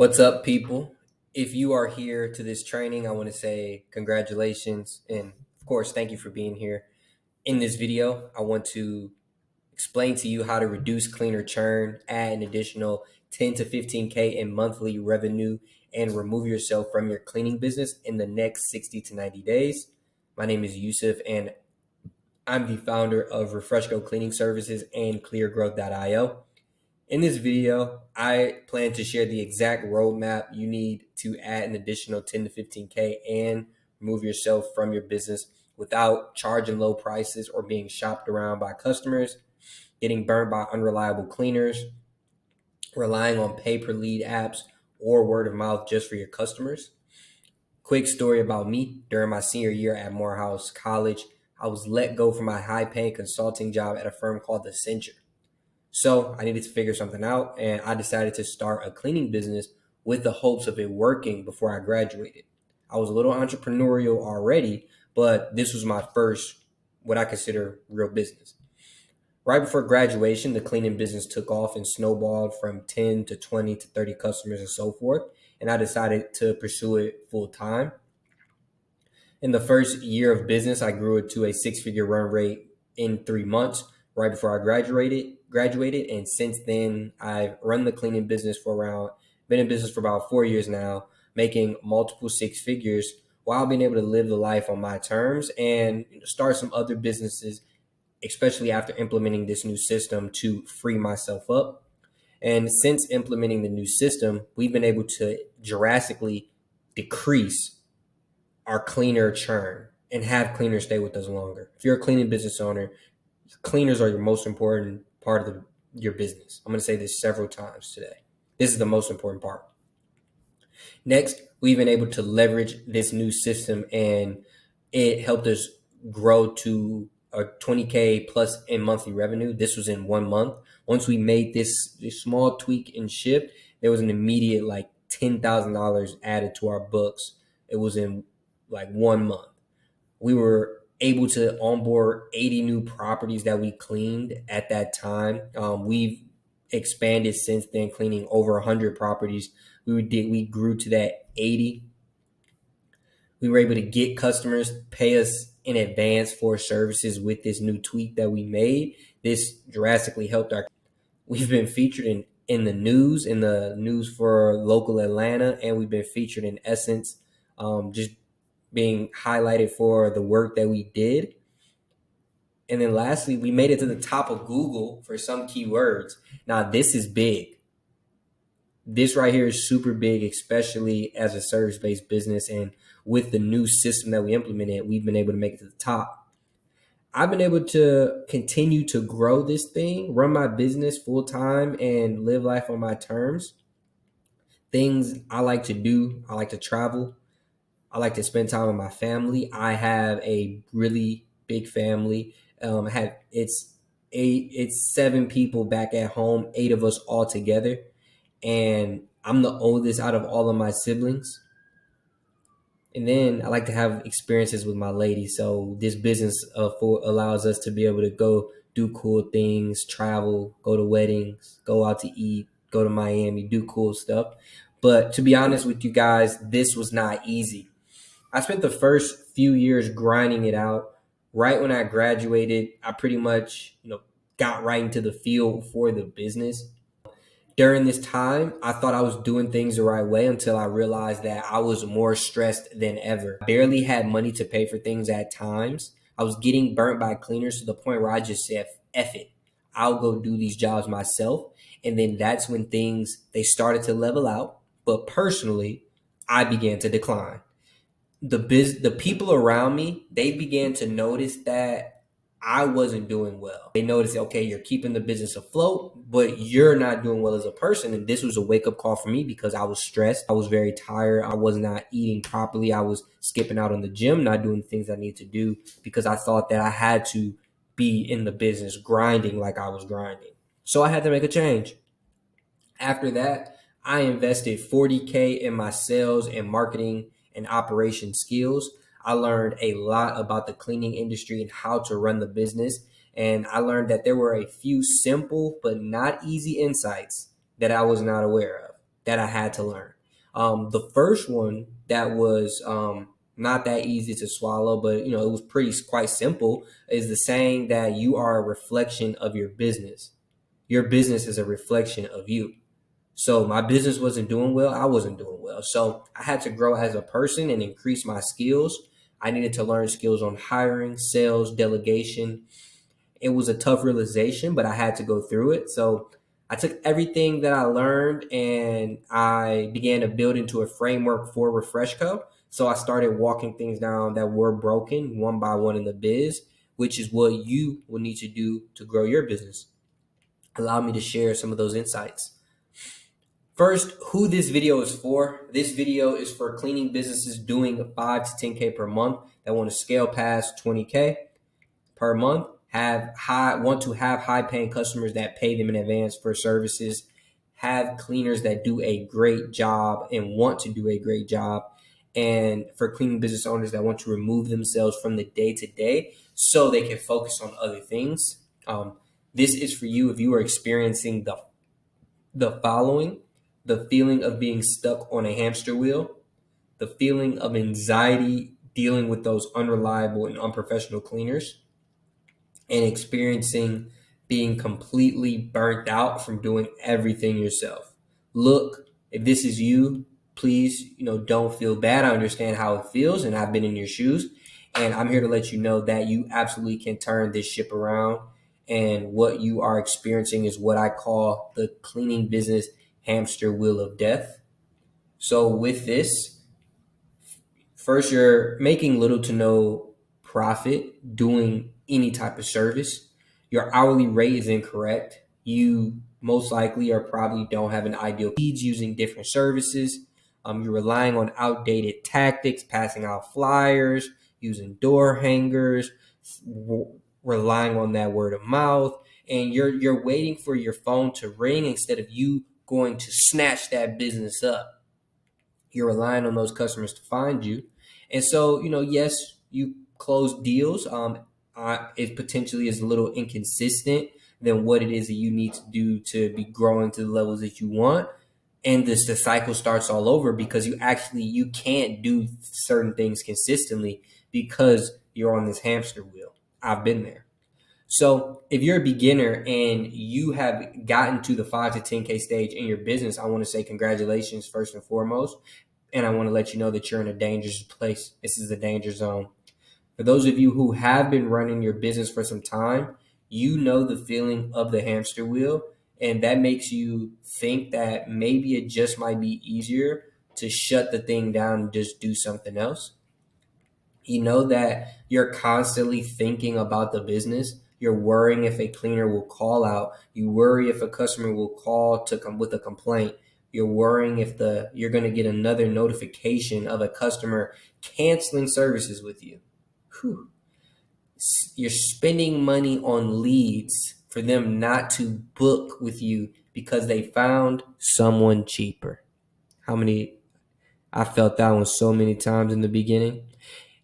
What's up, people? If you are here to this training, I want to say congratulations and, of course, thank you for being here. In this video, I want to explain to you how to reduce cleaner churn, add an additional 10 to 15K in monthly revenue, and remove yourself from your cleaning business in the next 60 to 90 days. My name is Yusuf, and I'm the founder of Refresco Cleaning Services and ClearGrowth.io. In this video, I plan to share the exact roadmap you need to add an additional 10 to 15K and remove yourself from your business without charging low prices or being shopped around by customers, getting burned by unreliable cleaners, relying on pay-per-lead apps, or word of mouth just for your customers. Quick story about me. During my senior year at Morehouse College, I was let go from my high-paying consulting job at a firm called Accenture. So I needed to figure something out, and I decided to start a cleaning business with the hopes of it working before I graduated. I was a little entrepreneurial already, but this was my first, what I consider real business. Right before graduation, the cleaning business took off and snowballed from 10 to 20 to 30 customers and so forth, and I decided to pursue it full time. In the first year of business, I grew it to a six-figure run rate in 3 months, right before I graduated. And since then, I've run the cleaning business been in business for about 4 years now, making multiple six figures while being able to live the life on my terms and start some other businesses, especially after implementing this new system to free myself up. And since implementing the new system, we've been able to drastically decrease our cleaner churn and have cleaners stay with us longer. If you're a cleaning business owner, cleaners are your most important part of your business. I'm going to say this several times today. This is the most important part. Next, we've been able to leverage this new system, and it helped us grow to a 20K plus in monthly revenue. This was in 1 month. Once we made this small tweak and shift, there was an immediate like $10,000 added to our books. It was in like 1 month. We were able to onboard 80 new properties that we cleaned at that time. We've expanded since then, cleaning over 100 properties. We grew to that 80. We were able to get customers pay us in advance for services with this new tweak that we made. This drastically helped our. We've been featured in the news for local Atlanta, and we've been featured in Essence, just being highlighted for the work that we did. And then lastly, we made it to the top of Google for some keywords. Now, this is big. This right here is super big, especially as a service-based business. And with the new system that we implemented, we've been able to make it to the top. I've been able to continue to grow this thing, run my business full time, and live life on my terms. Things I like to do, I like to travel. I like to spend time with my family. I have a really big family. It's 7 people back at home, 8 of us all together, and I'm the oldest out of all of my siblings. And then I like to have experiences with my lady. So this business allows us to be able to go do cool things, travel, go to weddings, go out to eat, go to Miami, do cool stuff. But to be honest with you guys, this was not easy. I spent the first few years grinding it out. Right when I graduated, I pretty much, got right into the field for the business. During this time, I thought I was doing things the right way until I realized that I was more stressed than ever. I barely had money to pay for things at times. I was getting burnt by cleaners to the point where I just said, F it. I'll go do these jobs myself. And then that's when they started to level out. But personally, I began to decline. The people around me, they began to notice that I wasn't doing well. They noticed, okay, you're keeping the business afloat, but you're not doing well as a person. And this was a wake up call for me because I was stressed. I was very tired. I was not eating properly. I was skipping out on the gym, not doing things I need to do because I thought that I had to be in the business grinding like I was grinding. So I had to make a change. After that, I invested 40K in my sales and marketing and operation skills. I learned a lot about the cleaning industry and how to run the business. And I learned that there were a few simple but not easy insights that I was not aware of that I had to learn. The first one that was not that easy to swallow, but it was quite simple, is the saying that you are a reflection of your business. Your business is a reflection of you. So my business wasn't doing well. I wasn't doing well. So I had to grow as a person and increase my skills. I needed to learn skills on hiring, sales, delegation. It was a tough realization, but I had to go through it. So I took everything that I learned and I began to build into a framework for Refreshco. So I started walking things down that were broken one by one in the biz, which is what you will need to do to grow your business. Allow me to share some of those insights. First, who this video is for. This video is for cleaning businesses doing 5 to 10K per month that want to scale past 20K per month, want to have high paying customers that pay them in advance for services, have cleaners that do a great job and want to do a great job, and for cleaning business owners that want to remove themselves from the day to day so they can focus on other things. This is for you if you are experiencing the following: the feeling of being stuck on a hamster wheel, the feeling of anxiety dealing with those unreliable and unprofessional cleaners, and experiencing being completely burnt out from doing everything yourself. Look, if this is you, please, don't feel bad. I understand how it feels, and I've been in your shoes. And I'm here to let you know that you absolutely can turn this ship around. And what you are experiencing is what I call the cleaning business hamster wheel of death. So with this, first, you're making little to no profit doing any type of service. Your hourly rate is incorrect. You most likely or probably don't have an ideal leads using different services. You're relying on outdated tactics, passing out flyers, using door hangers, relying on that word of mouth, and you're waiting for your phone to ring instead of you going to snatch that business up. You're relying on those customers to find you. And so, yes, you close deals. It potentially is a little inconsistent than what it is that you need to do to be growing to the levels that you want. And the cycle starts all over because you can't do certain things consistently because you're on this hamster wheel. I've been there. So if you're a beginner and you have gotten to the 5 to 10K stage in your business, I want to say congratulations first and foremost. And I want to let you know that you're in a dangerous place. This is the danger zone. For those of you who have been running your business for some time, you know the feeling of the hamster wheel. And that makes you think that maybe it just might be easier to shut the thing down and just do something else. You know that you're constantly thinking about the business. You're worrying if a cleaner will call out. You worry if a customer will call to come with a complaint. You're worrying if you're going to get another notification of a customer canceling services with you. Whew. You're spending money on leads for them not to book with you because they found someone cheaper. I felt that one so many times in the beginning.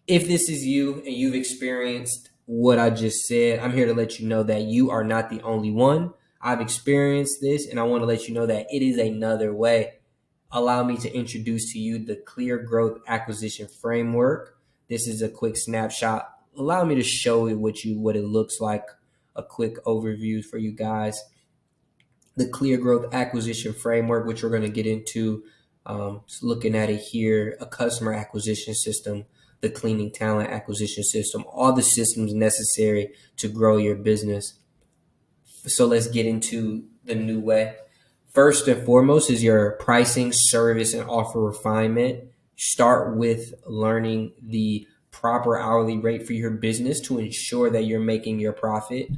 If this is you and you've experienced what I just said, I'm here to let you know that you are not the only one. I've experienced this, and I want to let you know that it is another way. Allow me to introduce to you the Clear Growth Acquisition Framework. This is a quick snapshot. Allow me to show you what it looks like, a quick overview for you guys. The Clear Growth Acquisition Framework, which we're going to get into, looking at it here, a customer acquisition system, the cleaning talent acquisition system, all the systems necessary to grow your business. So let's get into the new way. First and foremost is your pricing, service, and offer refinement. Start with learning the proper hourly rate for your business to ensure that you're making your profit.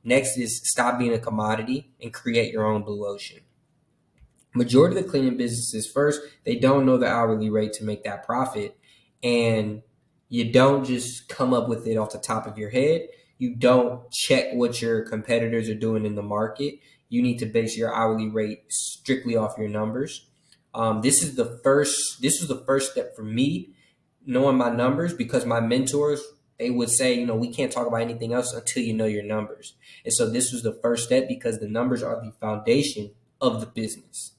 Next is stop being a commodity and create your own blue ocean. Majority of the cleaning businesses, first, they don't know the hourly rate to make that profit. And you don't just come up with it off the top of your head. You don't check what your competitors are doing in the market. You need to base your hourly rate strictly off your numbers. This is the first step for me, knowing my numbers, because my mentors, they would say, we can't talk about anything else until you know your numbers. And so this was the first step because the numbers are the foundation of the business.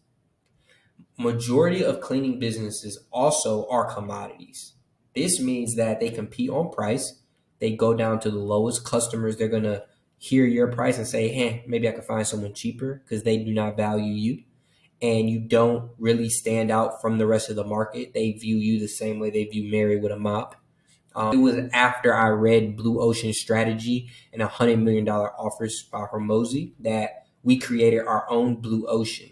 majority of cleaning businesses also are commodities. This means that they compete on price. They go down to the lowest customers. They're going to hear your price and say, hey, maybe I can find someone cheaper because they do not value you. And you don't really stand out from the rest of the market. They view you the same way they view Mary with a mop. It was after I read Blue Ocean Strategy and $100 million offers by Hormozy that we created our own Blue Ocean.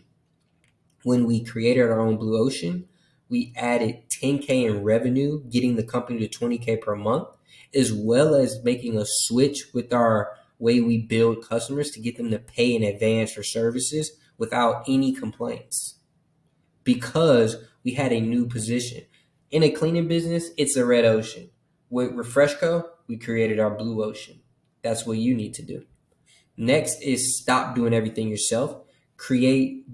When we created our own Blue Ocean, we added 10K in revenue, getting the company to 20K per month, as well as making a switch with our way we build customers to get them to pay in advance for services without any complaints, because we had a new position. In a cleaning business, it's a red ocean. With Refreshco, we created our Blue Ocean. That's what you need to do. Next is stop doing everything yourself. Create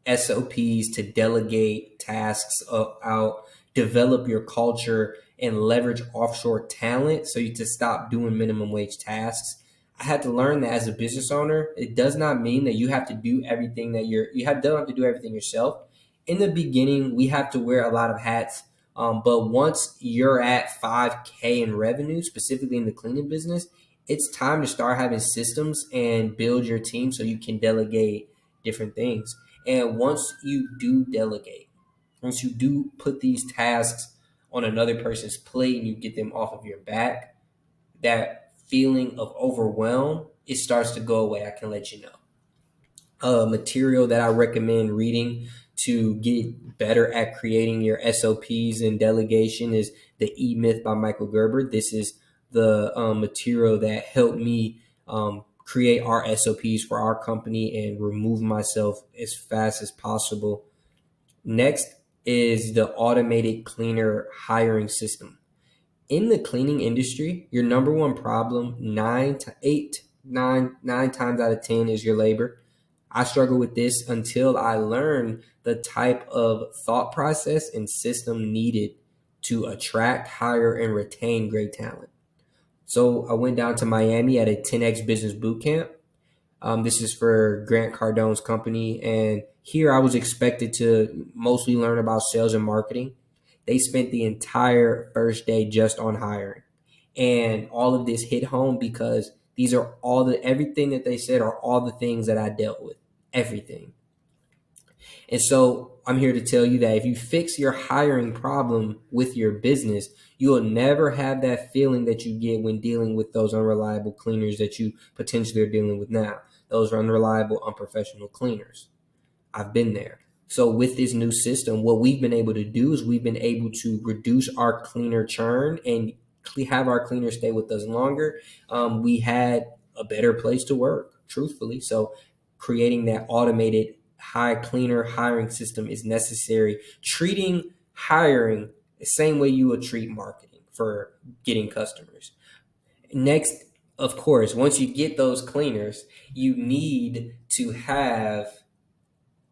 SOPs to delegate tasks out, develop your culture, and leverage offshore talent so you to stop doing minimum wage tasks. I had to learn that as a business owner, it does not mean that you have to do everything that don't have to do everything yourself. In the beginning, we have to wear a lot of hats. But once you're at 5K in revenue, specifically in the cleaning business, it's time to start having systems and build your team so you can delegate different things. And once you do delegate, once you do put these tasks on another person's plate and you get them off of your back, that feeling of overwhelm, it starts to go away. I can let you know. Material that I recommend reading to get better at creating your SOPs and delegation is The E-Myth by Michael Gerber. This is the material that helped me create our SOPs for our company and remove myself as fast as possible. Next is the automated cleaner hiring system. In the cleaning industry, your number one problem, 9 times out of 10 is your labor. I struggled with this until I learned the type of thought process and system needed to attract, hire, and retain great talent. So I went down to Miami at a 10X business boot camp. This is for Grant Cardone's company. And here I was expected to mostly learn about sales and marketing. They spent the entire first day just on hiring. And all of this hit home because these are everything that they said are all the things that I dealt with. Everything. And so I'm here to tell you that if you fix your hiring problem with your business, you will never have that feeling that you get when dealing with those unreliable cleaners that you potentially are dealing with now. Those are unreliable, unprofessional cleaners. I've been there. So with this new system, what we've been able to do is we've been able to reduce our cleaner churn and have our cleaners stay with us longer. We had a better place to work, truthfully. So creating that automated high cleaner hiring system is necessary. Treating hiring the same way you would treat marketing for getting customers. Next, of course, once you get those cleaners, you need to have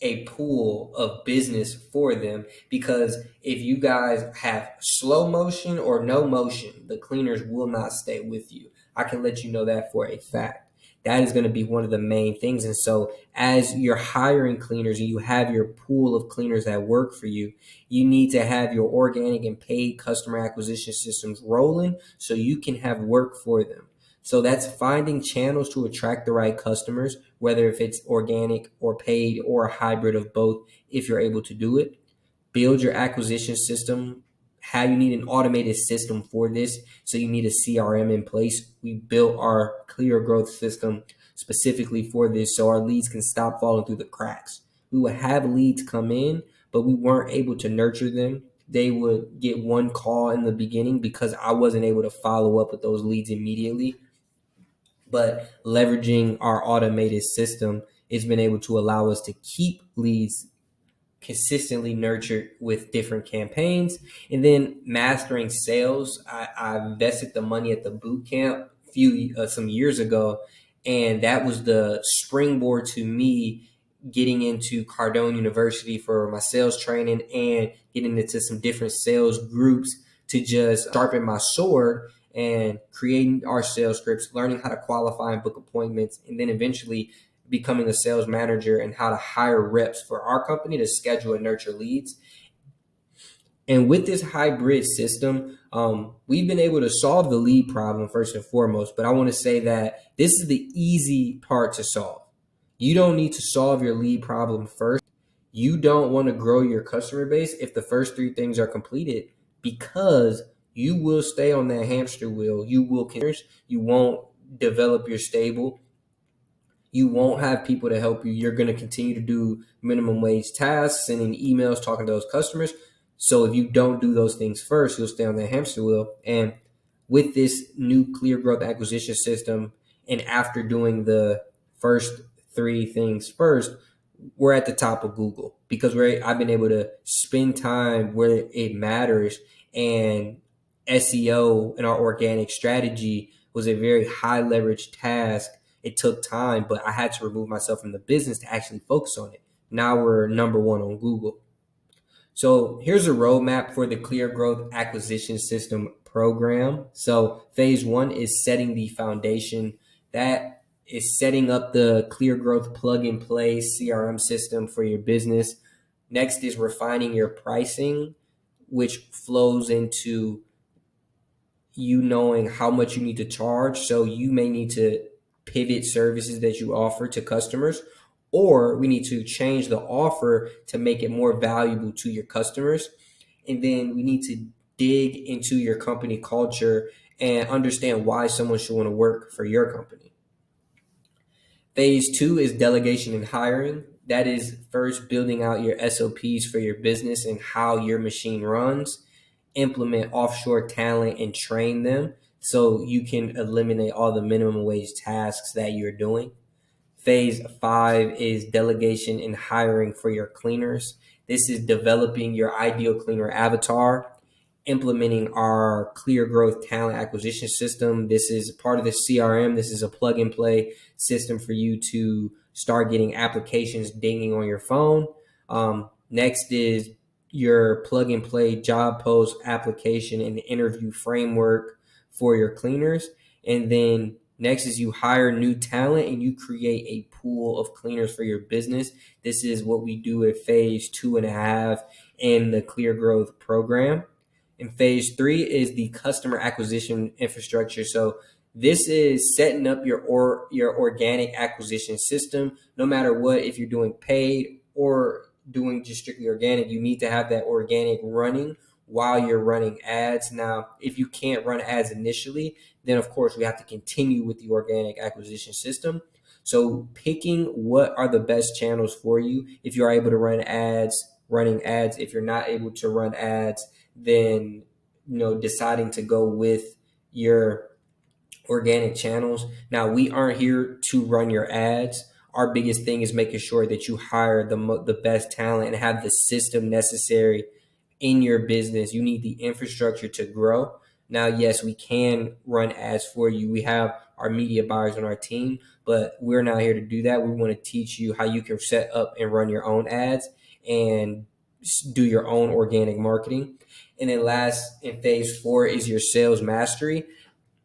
a pool of business for them, because if you guys have slow motion or no motion, the cleaners will not stay with you. I can let you know that for a fact. That is going to be one of the main things. And so as you're hiring cleaners and you have your pool of cleaners that work for you, you need to have your organic and paid customer acquisition systems rolling so you can have work for them. So that's finding channels to attract the right customers, whether if it's organic or paid or a hybrid of both, if you're able to do it. Build your acquisition system. How you need an automated system for this. So you need a CRM in place. We built our clear growth system specifically for this so our leads can stop falling through the cracks. We would have leads come in, but we weren't able to nurture them. They would get one call in the beginning because I wasn't able to follow up with those leads immediately. But leveraging our automated system has been able to allow us to keep leads consistently nurtured with different campaigns. And then mastering sales. I invested the money at the boot camp some years ago, and that was the springboard to me getting into Cardone University for my sales training and getting into some different sales groups to just sharpen my sword and creating our sales scripts, learning how to qualify and book appointments, and then eventually becoming a sales manager and how to hire reps for our company to schedule and nurture leads. And with this hybrid system, we've been able to solve the lead problem first and foremost. But I want to say that this is the easy part to solve. You don't need to solve your lead problem first. You don't want to grow your customer base if the first three things are completed, because you will stay on that hamster wheel. You won't develop your stable. You won't have people to help you. You're going to continue to do minimum wage tasks, sending emails, talking to those customers. So if you don't do those things first, you'll stay on that hamster wheel. And with this new clear growth acquisition system, and after doing the first three things first, we're at the top of Google, because I've been able to spend time where it matters. And SEO and our organic strategy was a very high leverage task. It took time, but I had to remove myself from the business to actually focus on it. Now we're number one on Google. So here's a roadmap for the Clear Growth Acquisition System program. So phase one is setting the foundation. That is setting up the Clear Growth plug and play CRM system for your business. Next is refining your pricing, which flows into you knowing how much you need to charge. So you may need to pivot services that you offer to customers, or we need to change the offer to make it more valuable to your customers. And then we need to dig into your company culture and understand why someone should want to work for your company. Phase two is delegation and hiring. That is first building out your SOPs for your business and how your machine runs. Implement offshore talent and train them so you can eliminate all the minimum wage tasks that you're doing. Phase five is delegation and hiring for your cleaners. This is developing your ideal cleaner avatar, implementing our clear growth talent acquisition system. This is part of the CRM. This is a plug and play system for you to start getting applications dinging on your phone. Next is your plug and play job post application and interview framework for your cleaners. And then next is you hire new talent and you create a pool of cleaners for your business. This is what we do at phase 2.5 in the Clear Growth program. And phase three is the customer acquisition infrastructure. So this is setting up your organic acquisition system. No matter what, if you're doing paid or doing just strictly organic, you need to have that organic running while you're running ads. Now, if you can't run ads initially, then of course we have to continue with the organic acquisition system. So picking what are the best channels for you. If you're able to run ads, running ads. If you're not able to run ads, then deciding to go with your organic channels. Now, we aren't here to run your ads. Our biggest thing is making sure that you hire the best talent and have the system necessary in your business. You need the infrastructure to grow. Now, yes, we can run ads for you. We have our media buyers on our team, but we're not here to do that. We want to teach you how you can set up and run your own ads and do your own organic marketing. And then last, in phase four, is your sales mastery.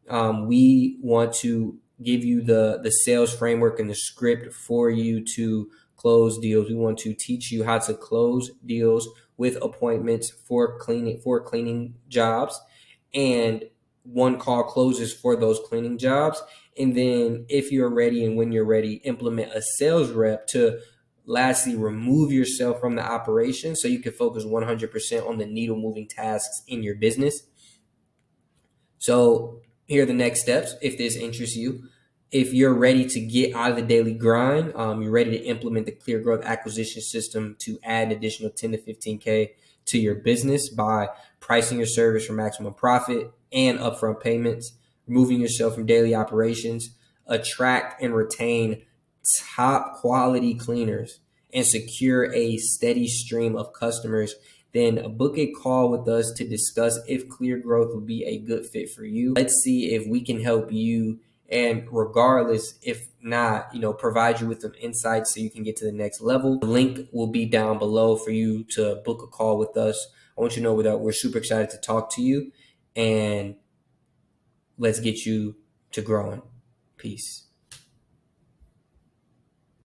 We want to give you the sales framework and the script for you to close deals. We want to teach you how to close deals with appointments for cleaning jobs, and one call closes for those cleaning jobs. And then if you're ready and when you're ready, implement a sales rep to lastly remove yourself from the operation so you can focus 100% on the needle moving tasks in your business. So here are the next steps if this interests you. If you're ready to get out of the daily grind, you're ready to implement the Clear Growth Acquisition System to add an additional 10 to 15K to your business by pricing your service for maximum profit and upfront payments, removing yourself from daily operations, attract and retain top quality cleaners, and secure a steady stream of customers, then book a call with us to discuss if Clear Growth will be a good fit for you. Let's see if we can help you. And regardless, if not, provide you with some insights so you can get to the next level. The link will be down below for you to book a call with us. I want you to know that we're super excited to talk to you, and let's get you to growing. Peace.